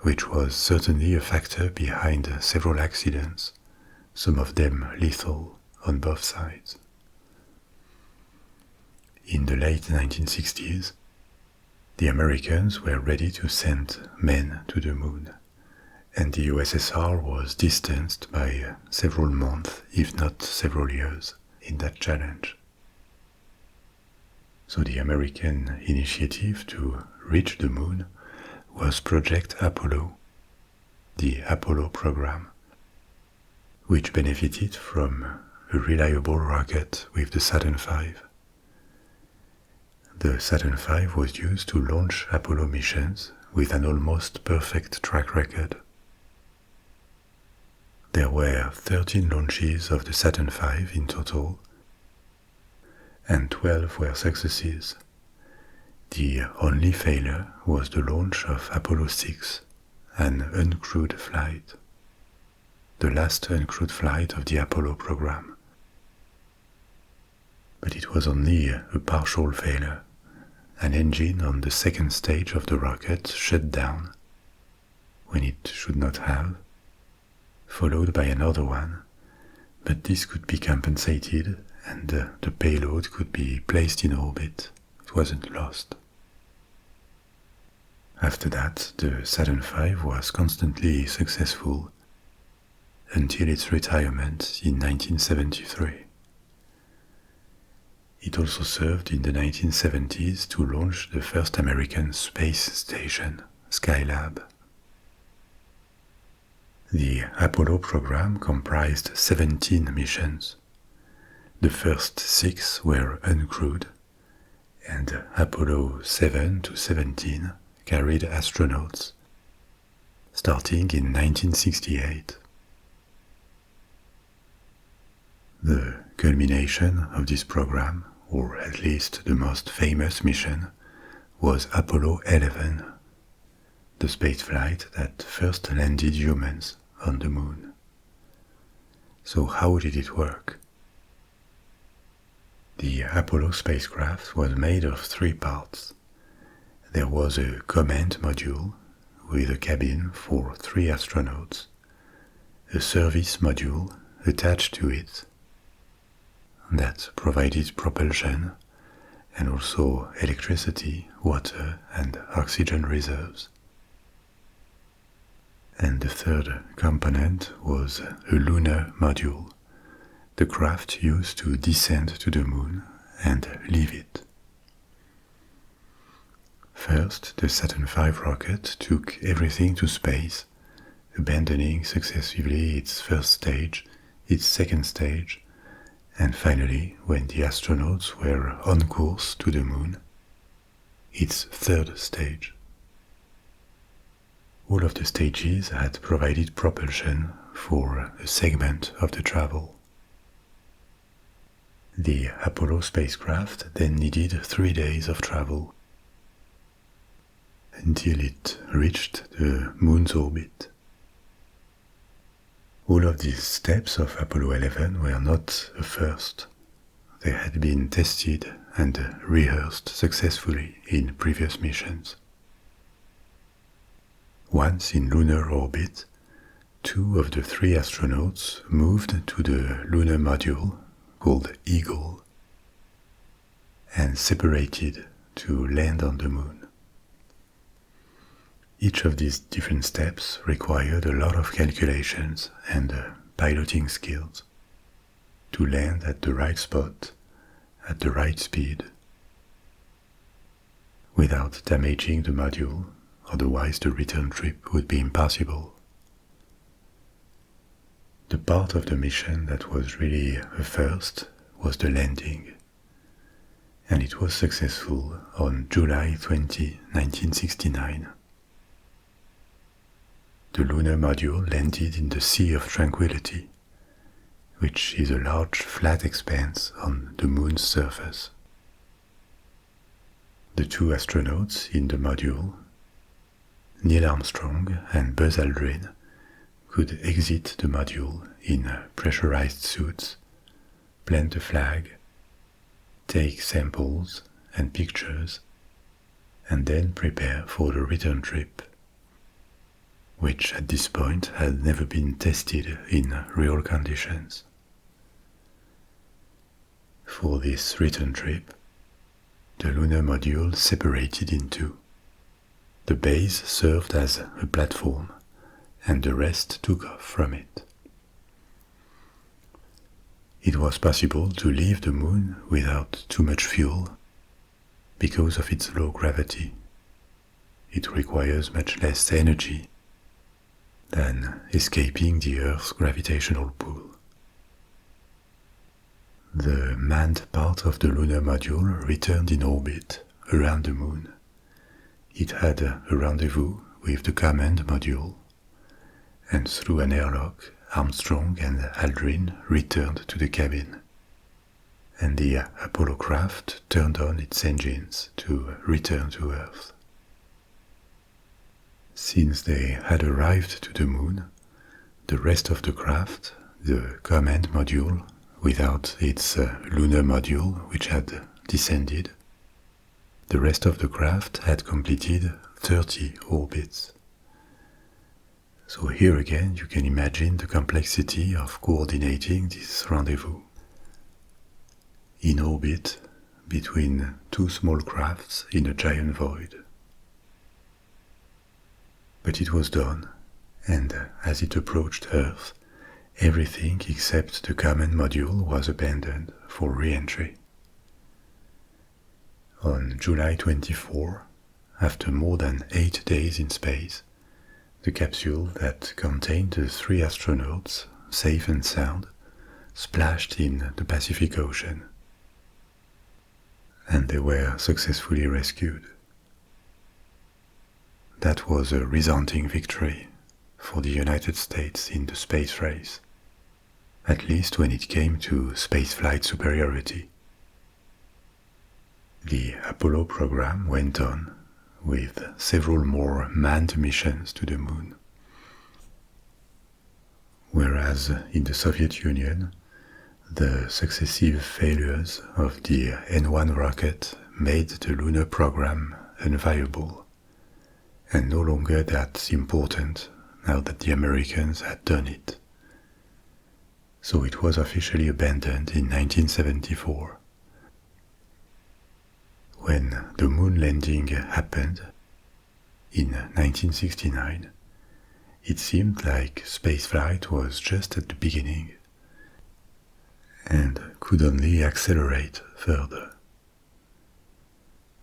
which was certainly a factor behind several accidents, some of them lethal on both sides. In the late 1960s, the Americans were ready to send men to the moon, and the USSR was distanced by several months, if not several years, in that challenge. So the American initiative to reach the moon was Project Apollo, the Apollo program, which benefited from a reliable rocket with the Saturn V. The Saturn V was used to launch Apollo missions with an almost perfect track record. There were 13 launches of the Saturn V in total, and 12 were successes. The only failure was the launch of Apollo 6, an uncrewed flight, the last uncrewed flight of the Apollo program. But it was only a partial failure. An engine on the second stage of the rocket shut down when it should not have, followed by another one, but this could be compensated and the payload could be placed in orbit. It wasn't lost. After that, the Saturn V was constantly successful until its retirement in 1973. It also served in the 1970s to launch the first American space station, Skylab. The Apollo program comprised 17 missions. The first 6 were uncrewed, and Apollo 7 to 17 carried astronauts, starting in 1968. The culmination of this program, or at least the most famous mission, was Apollo 11, the spaceflight that first landed humans on the moon. So how did it work? The Apollo spacecraft was made of 3 parts. There was a command module with a cabin for 3 astronauts, a service module attached to it that provided propulsion and also electricity, water, and oxygen reserves. And the third component was a lunar module, the craft used to descend to the moon and leave it. First, the Saturn V rocket took everything to space, abandoning successively its first stage, its second stage, and finally, when the astronauts were on course to the moon, its third stage. All of the stages had provided propulsion for a segment of the travel. The Apollo spacecraft then needed 3 days of travel until it reached the moon's orbit. All of these steps of Apollo 11 were not a first. They had been tested and rehearsed successfully in previous missions. Once in lunar orbit, 2 of the 3 astronauts moved to the lunar module called Eagle and separated to land on the moon. Each of these different steps required a lot of calculations and piloting skills to land at the right spot, at the right speed. without damaging the module, otherwise the return trip would be impossible. The part of the mission that was really a first was the landing, and it was successful on July 20, 1969. The lunar module landed in the Sea of Tranquility, which is a large flat expanse on the Moon's surface. The two astronauts in the module, Neil Armstrong and Buzz Aldrin, could exit the module in pressurized suits, plant the flag, take samples and pictures, and then prepare for the return trip, which at this point had never been tested in real conditions. For this return trip, the lunar module separated in two. The base served as a platform, and the rest took off from it. It was possible to leave the Moon without too much fuel because of its low gravity. It requires much less energy than escaping the Earth's gravitational pull. The manned part of the lunar module returned in orbit around the Moon. It had a rendezvous with the command module, and through an airlock, Armstrong and Aldrin returned to the cabin, and the Apollo craft turned on its engines to return to Earth. Since they had arrived to the Moon, the rest of the craft, the command module, without its lunar module which had descended, the rest of the craft had completed 30 orbits. So here again you can imagine the complexity of coordinating this rendezvous. In orbit, between two small crafts in a giant void. But it was done, and as it approached Earth, everything except the command module was abandoned for re-entry. On July 24, after more than 8 days in space, the capsule that contained the 3 astronauts, safe and sound, splashed in the Pacific Ocean, and they were successfully rescued. That was a resounding victory for the United States in the space race, at least when it came to spaceflight superiority. The Apollo program went on with several more manned missions to the Moon. Whereas in the Soviet Union, the successive failures of the N-1 rocket made the lunar program unviable and no longer that important now that the Americans had done it. So it was officially abandoned in 1974. When the moon landing happened in 1969, it seemed like spaceflight was just at the beginning and could only accelerate further.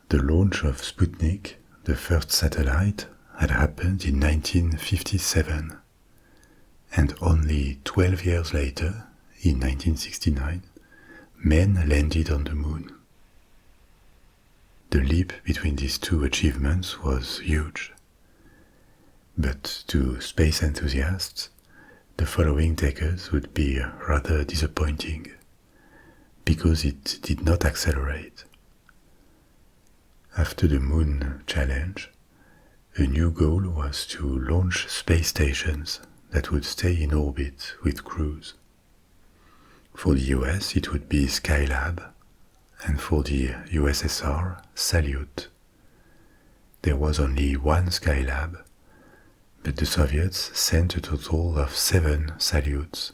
The launch of Sputnik, the first satellite, had happened in 1957, and only 12 years later, in 1969, men landed on the moon. The leap between these two achievements was huge. But to space enthusiasts, the following decades would be rather disappointing, because it did not accelerate. After the Moon challenge, a new goal was to launch space stations that would stay in orbit with crews. For the US, it would be Skylab, and for the USSR, Salyut. There was only one Skylab, but the Soviets sent a total of 7 Salyuts,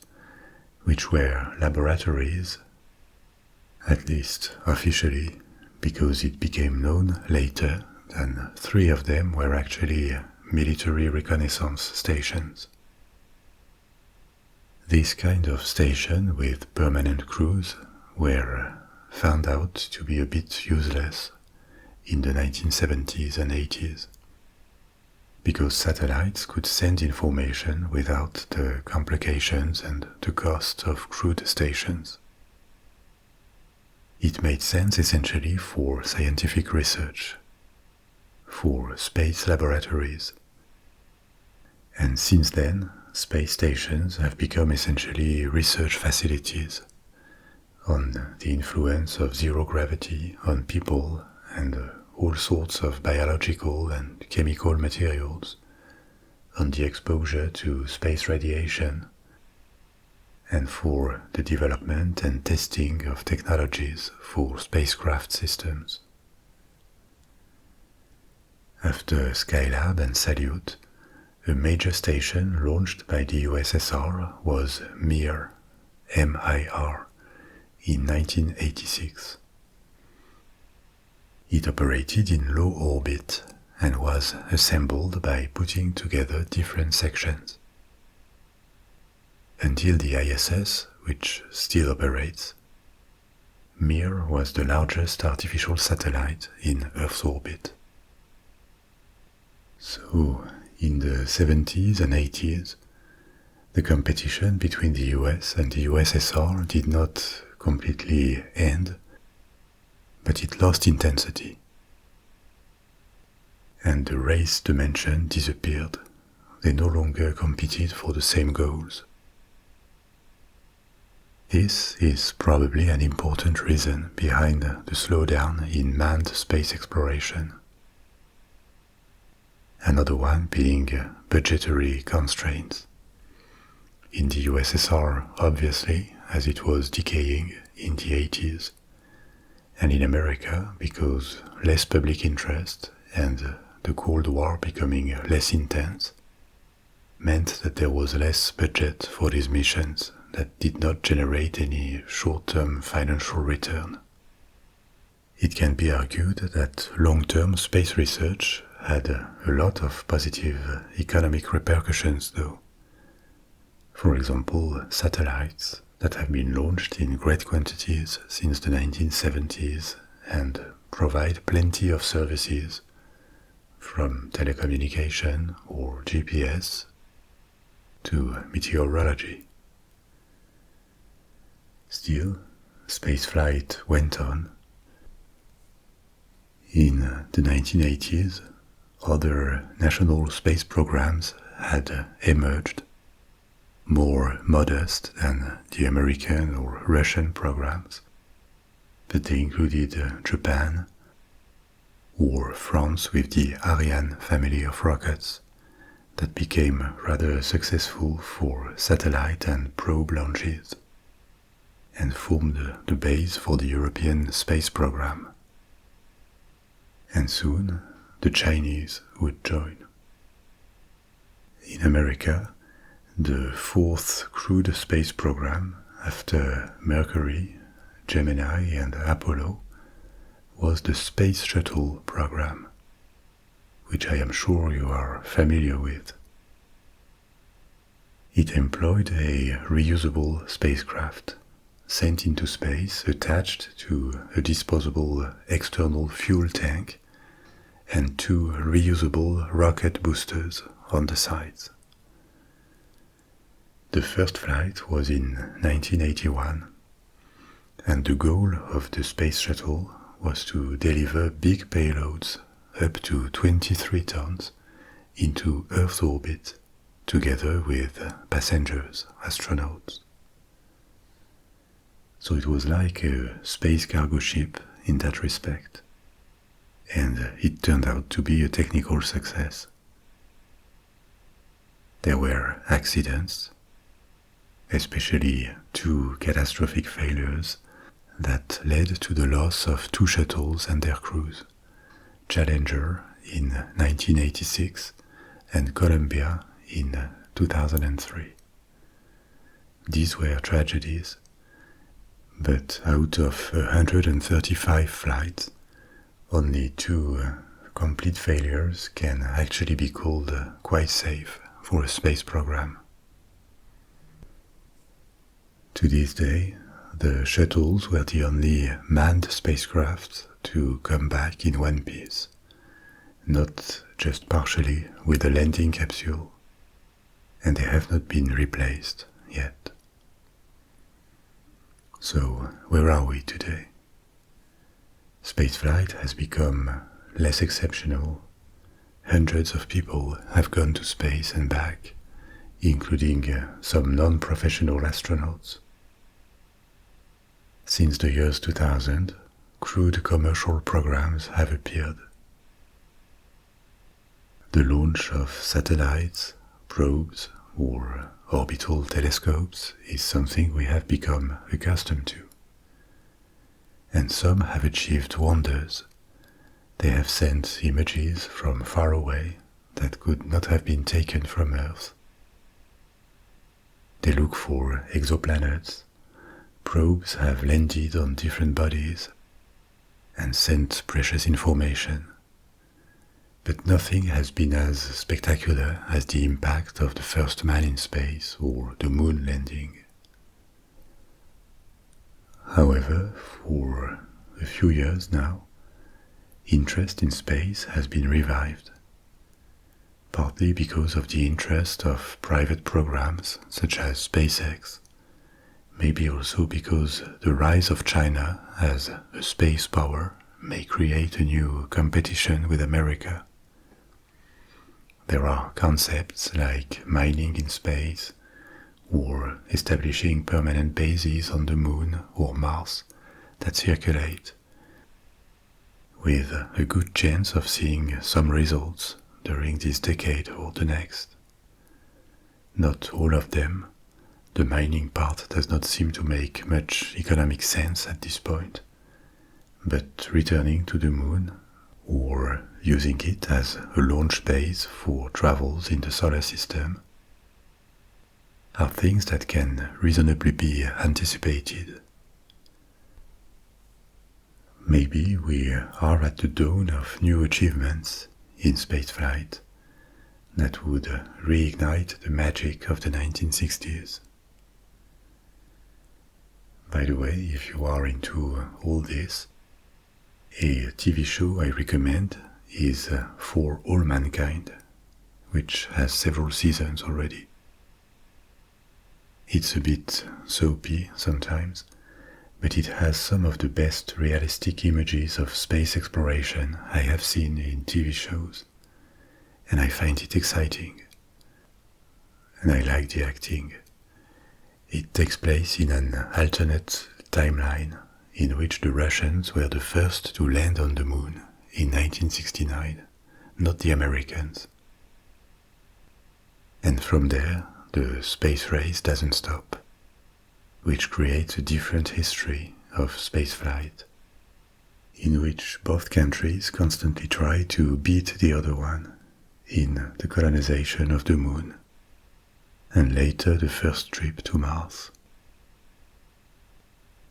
which were laboratories, at least officially, because it became known later that 3 of them were actually military reconnaissance stations. This kind of station with permanent crews were found out to be a bit useless in the 1970s and 80s, because satellites could send information without the complications and the cost of crewed stations. It made sense essentially for scientific research, for space laboratories. And since then, space stations have become essentially research facilities on the influence of zero gravity on people and all sorts of biological and chemical materials, on the exposure to space radiation, and for the development and testing of technologies for spacecraft systems. After Skylab and Salyut, a major station launched by the USSR was Mir, M-I-R, in 1986. It operated in low orbit and was assembled by putting together different sections. Until the ISS, which still operates, Mir was the largest artificial satellite in Earth's orbit. So, in the 70s and 80s, the competition between the US and the USSR did not completely end, but it lost intensity. And the race dimension disappeared. They no longer competed for the same goals. This is probably an important reason behind the slowdown in manned space exploration. Another one being budgetary constraints. In the USSR, obviously, as it was decaying in the 80s, and in America because less public interest and the Cold War becoming less intense meant that there was less budget for these missions that did not generate any short-term financial return. It can be argued that long-term space research had a lot of positive economic repercussions though. For example, satellites that have been launched in great quantities since the 1970s and provide plenty of services, from telecommunication or GPS to meteorology. Still, spaceflight went on. In the 1980s, other national space programs had emerged, more modest than the American or Russian programs, but they included Japan or France with the Ariane family of rockets that became rather successful for satellite and probe launches and formed the base for the European space program. And soon the Chinese would join. In America, the fourth crewed space program after Mercury, Gemini and Apollo was the Space Shuttle program, which I am sure you are familiar with. It employed a reusable spacecraft sent into space attached to a disposable external fuel tank and two reusable rocket boosters on the sides. The first flight was in 1981, and the goal of the Space Shuttle was to deliver big payloads up to 23 tons into Earth's orbit together with passengers, astronauts. So it was like a space cargo ship in that respect, and it turned out to be a technical success. There were accidents, especially two catastrophic failures that led to the loss of two shuttles and their crews, Challenger in 1986 and Columbia in 2003. These were tragedies, but out of 135 flights, only two complete failures can actually be called quite safe for a space program. To this day, the shuttles were the only manned spacecraft to come back in one piece, not just partially with the landing capsule, and they have not been replaced yet. So, where are we today? Spaceflight has become less exceptional. Hundreds of people have gone to space and back, including some non-professional astronauts. Since the years 2000, crude commercial programs have appeared. The launch of satellites, probes, or orbital telescopes is something we have become accustomed to. And some have achieved wonders. They have sent images from far away that could not have been taken from Earth. They look for exoplanets. Probes have landed on different bodies and sent precious information. But nothing has been as spectacular as the impact of the first man in space or the moon landing. However, for a few years now, interest in space has been revived, partly because of the interest of private programs such as SpaceX, maybe also because the rise of China as a space power may create a new competition with America. There are concepts like mining in space, or establishing permanent bases on the Moon or Mars that circulate, with a good chance of seeing some results during this decade or the next. Not all of them. The mining part does not seem to make much economic sense at this point, but returning to the Moon, or using it as a launch base for travels in the solar system, are things that can reasonably be anticipated. Maybe we are at the dawn of new achievements in spaceflight that would reignite the magic of the 1960s. By the way, if you are into all this, a TV show I recommend is For All Mankind, which has several seasons already. It's a bit soapy sometimes, but it has some of the best realistic images of space exploration I have seen in TV shows, and I find it exciting. And I like the acting. It takes place in an alternate timeline in which the Russians were the first to land on the Moon in 1969, not the Americans. And from there, the space race doesn't stop, which creates a different history of spaceflight, in which both countries constantly try to beat the other one in the colonization of the Moon, and later the first trip to Mars.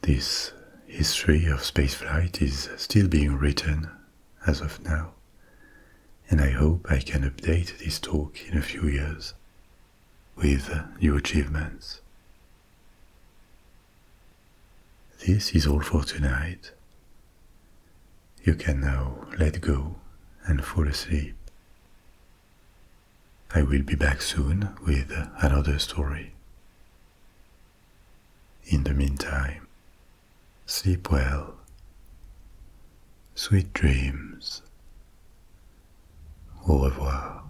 This history of spaceflight is still being written as of now, and I hope I can update this talk in a few years with new achievements. This is all for tonight. You can now let go and fall asleep. I will be back soon with another story. In the meantime, sleep well, sweet dreams, au revoir.